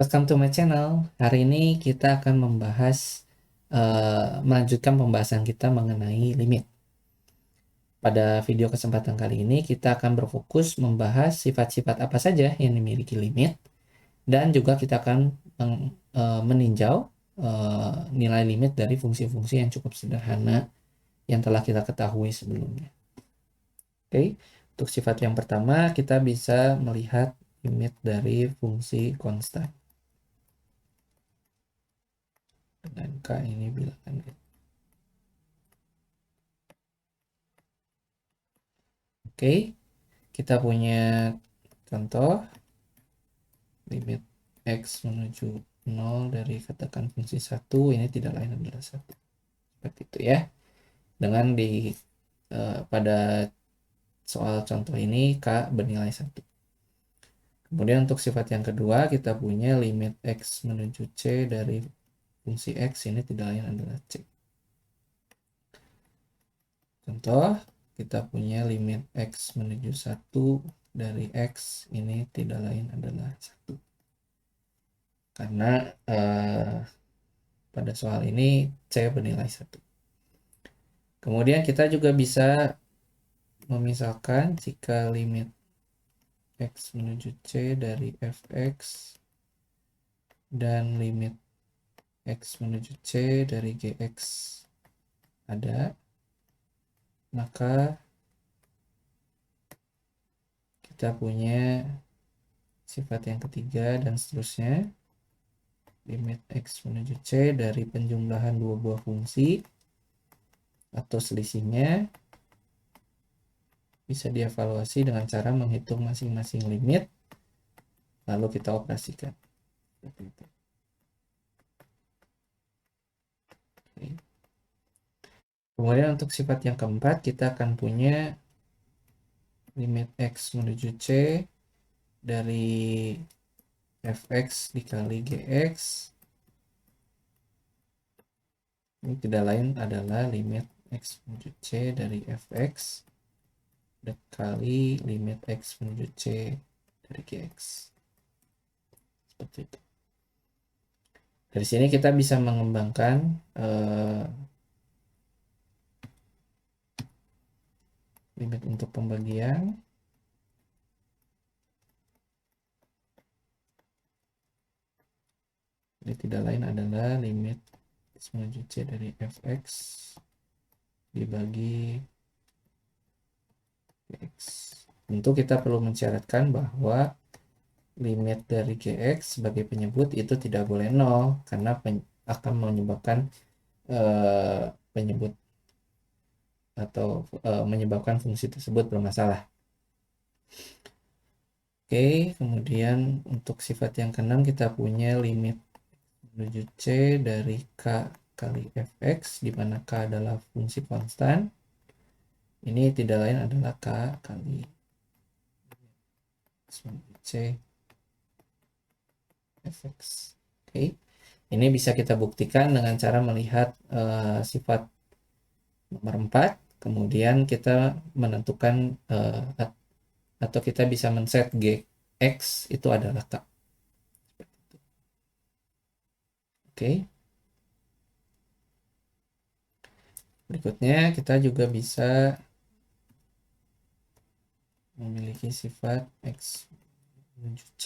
Welcome to my channel. Hari ini kita akan membahas, melanjutkan pembahasan kita mengenai limit. Pada video kesempatan kali ini kita akan berfokus membahas sifat-sifat apa saja yang dimiliki limit, dan juga kita akan meninjau nilai limit dari fungsi-fungsi yang cukup sederhana yang telah kita ketahui sebelumnya. Oke, untuk sifat yang pertama kita bisa melihat limit dari fungsi konstan. Dengan K ini bilangan. Oke, kita punya contoh limit X menuju 0 dari katakan fungsi 1, ini tidak lain adalah 1. Seperti itu ya. Dengan pada soal contoh ini K bernilai 1. Kemudian untuk sifat yang kedua kita punya limit X menuju C dari fungsi X, ini tidak lain adalah C. Contoh, kita punya limit X menuju 1 dari X, ini tidak lain adalah 1. Karena pada soal ini C bernilai 1. Kemudian kita juga bisa memisahkan jika limit X menuju C dari Fx dan limit X menuju C dari Gx ada, maka kita punya sifat yang ketiga dan seterusnya. Limit X menuju C dari penjumlahan dua buah fungsi atau selisihnya bisa dievaluasi dengan cara menghitung masing-masing limit lalu kita operasikan. Seperti itu. Oke. Kemudian untuk sifat yang keempat kita akan punya limit X menuju C dari Fx dikali Gx, ini tidak lain adalah limit X menuju C dari Fx dikali limit X menuju C dari Gx. Seperti itu. Dari sini kita bisa mengembangkan limit untuk pembagian. Jadi tidak lain adalah limit X menuju C dari Fx dibagi Gx. Tentu kita perlu mensyaratkan bahwa limit dari Gx sebagai penyebut itu tidak boleh 0, karena akan menyebabkan penyebut atau menyebabkan fungsi tersebut bermasalah. Oke, kemudian untuk sifat yang keenam kita punya limit menuju C dari K kali Fx, di mana K adalah fungsi konstan. Ini tidak lain adalah K kali X menuju C Fx. Oke, ini bisa kita buktikan dengan cara melihat sifat nomor 4. Kemudian kita menentukan atau kita bisa men-set Gx itu adalah K. Oke. Berikutnya kita juga bisa memiliki sifat X menuju C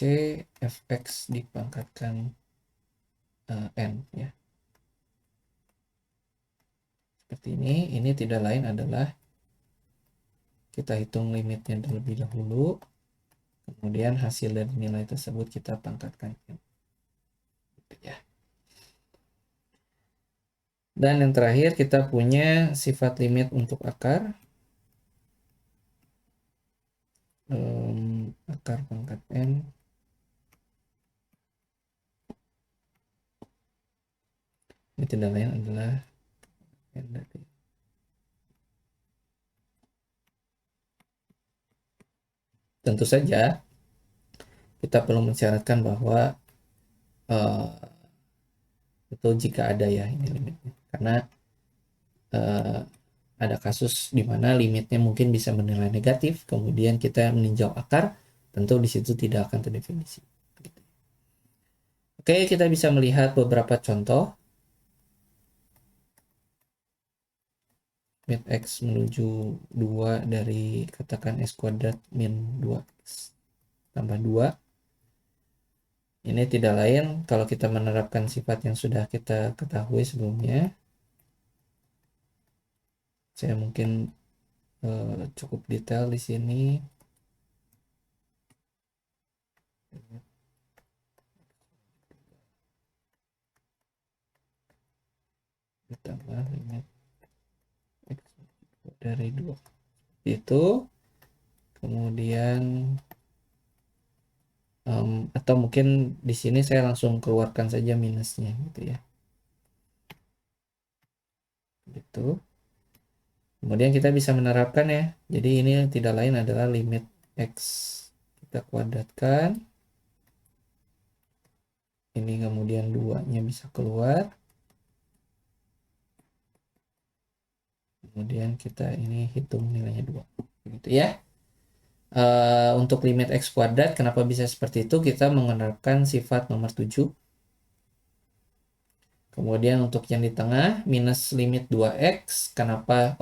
Fx dipangkatkan N ya. Seperti ini tidak lain adalah kita hitung limitnya terlebih dahulu, kemudian hasil dari nilai tersebut kita pangkatkan N. Ya. Dan yang terakhir kita punya sifat limit untuk akar. Akar pangkat N ini tidak lain adalah N dari tentu saja kita perlu mensyaratkan bahwa itu jika ada ya ini limitnya, karena ada kasus di mana limitnya mungkin bisa bernilai negatif, kemudian kita meninjau akar, tentu di situ tidak akan terdefinisi. Oke, kita bisa melihat beberapa contoh. Limit x menuju 2 dari katakan x kuadrat min 2x tambah 2. Ini tidak lain kalau kita menerapkan sifat yang sudah kita ketahui sebelumnya. Saya mungkin cukup detail di sini. Ditambah limit x dari 2. Itu. Kemudian atau mungkin di sini saya langsung keluarkan saja minusnya gitu ya. Gitu. Kemudian kita bisa menerapkan ya. Jadi ini tidak lain adalah limit x kita kuadratkan. Ini kemudian 2-nya bisa keluar. Kemudian kita ini hitung nilainya 2. Begitu ya. Untuk limit x kuadrat, kenapa bisa seperti itu? Kita menerapkan sifat nomor 7. Kemudian untuk yang di tengah, minus limit 2x. Kenapa?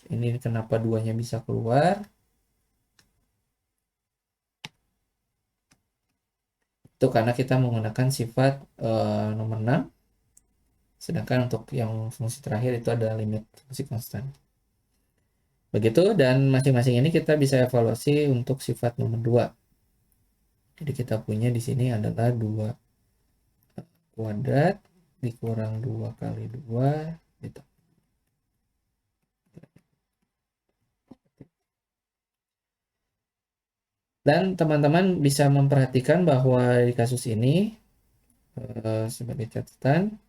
Ini kenapa 2-nya bisa keluar? Itu karena kita menggunakan sifat nomor 6. Sedangkan untuk yang fungsi terakhir itu adalah limit fungsi konstan. Begitu, dan masing-masing ini kita bisa evaluasi untuk sifat nomor 2. Jadi kita punya di sini adalah 2 kuadrat dikurang 2 kali 2 gitu. Dan teman-teman bisa memperhatikan bahwa di kasus ini sebagai catatan,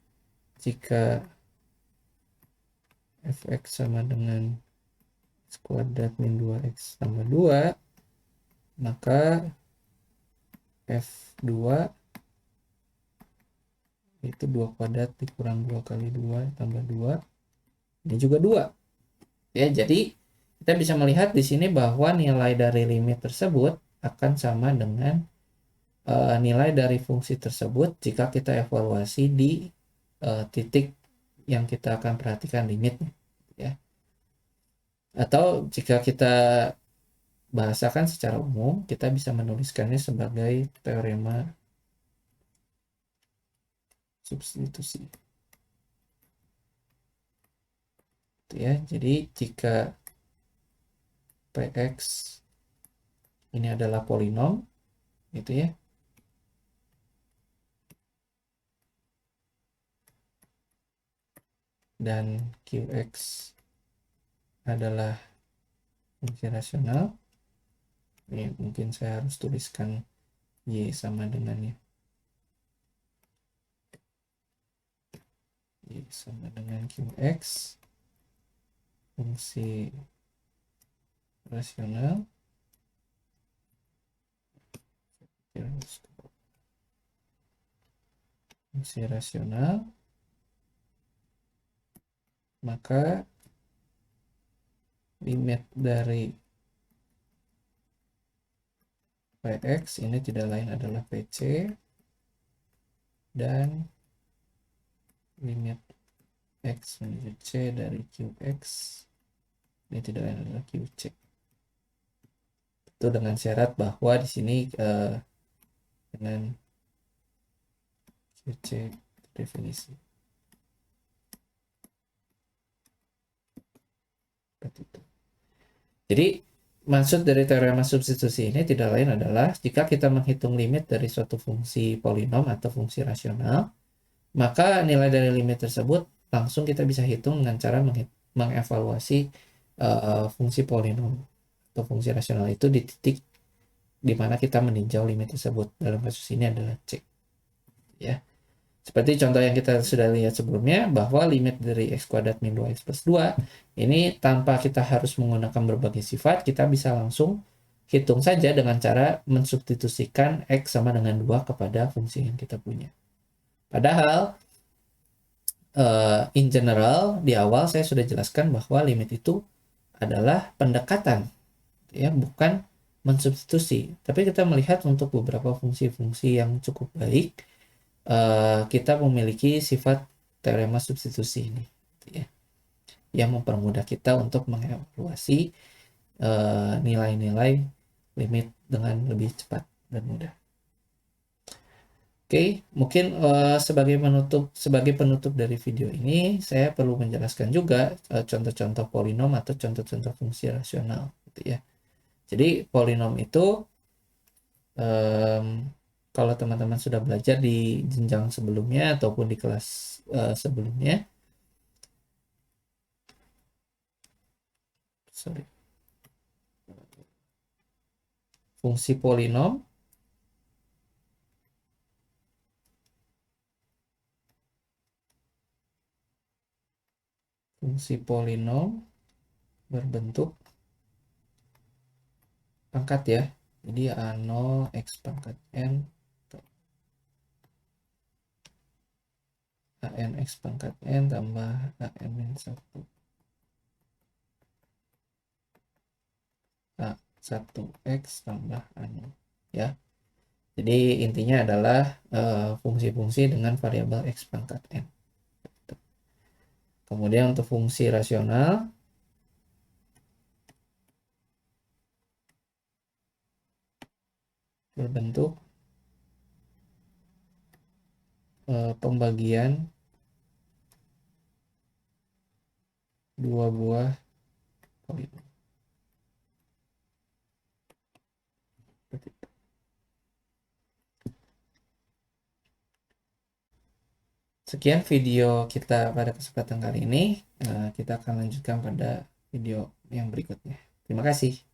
jika fx sama dengan x kuadrat min 2x tambah 2, maka f2 itu 2 kuadrat dikurang 2 kali 2 tambah 2, ini juga 2. Ya, jadi kita bisa melihat di sini bahwa nilai dari limit tersebut akan sama dengan nilai dari fungsi tersebut jika kita evaluasi di titik yang kita akan perhatikan limitnya, ya. Atau jika kita bahasakan secara umum, kita bisa menuliskannya sebagai teorema substitusi. Gitu ya. Jadi jika px ini adalah polinom, gitu ya. Dan qx adalah fungsi rasional. Ini mungkin saya harus tuliskan y sama dengannya. Y sama dengan qx, fungsi rasional. Fungsi rasional, maka limit dari px ini tidak lain adalah pc, dan limit x menuju c dari qx ini tidak lain adalah qc. Itu dengan syarat bahwa di sini dengan qc definisi. Seperti itu. Jadi maksud dari teorema substitusi ini tidak lain adalah jika kita menghitung limit dari suatu fungsi polinom atau fungsi rasional, maka nilai dari limit tersebut langsung kita bisa hitung dengan cara mengevaluasi fungsi polinom atau fungsi rasional itu di titik di mana kita meninjau limit tersebut. Dalam kasus ini adalah C. Ya. Seperti contoh yang kita sudah lihat sebelumnya, bahwa limit dari x kuadrat min 2x plus 2, ini tanpa kita harus menggunakan berbagai sifat, kita bisa langsung hitung saja dengan cara mensubstitusikan x sama dengan 2 kepada fungsi yang kita punya. Padahal, in general, di awal saya sudah jelaskan bahwa limit itu adalah pendekatan, ya, bukan mensubstitusi. Tapi kita melihat untuk beberapa fungsi-fungsi yang cukup baik, kita memiliki sifat teorema substitusi ini, gitu ya, yang mempermudah kita untuk mengevaluasi nilai-nilai limit dengan lebih cepat dan mudah. Oke, mungkin sebagai penutup dari video ini, saya perlu menjelaskan juga contoh-contoh polinom atau contoh-contoh fungsi rasional, gitu ya. Jadi polinom itu em, kalau teman-teman sudah belajar di jenjang sebelumnya ataupun di kelas sebelumnya, sorry, fungsi polinom berbentuk pangkat ya. Jadi A0 X pangkat N AN X pangkat N tambah AN min 1 A1X tambah A0 ya. Jadi intinya adalah fungsi-fungsi dengan variabel X pangkat N. Kemudian untuk fungsi rasional berbentuk pembagian dua buah polinom. Sekian video kita pada kesempatan kali ini. Kita akan lanjutkan pada video yang berikutnya. Terima kasih.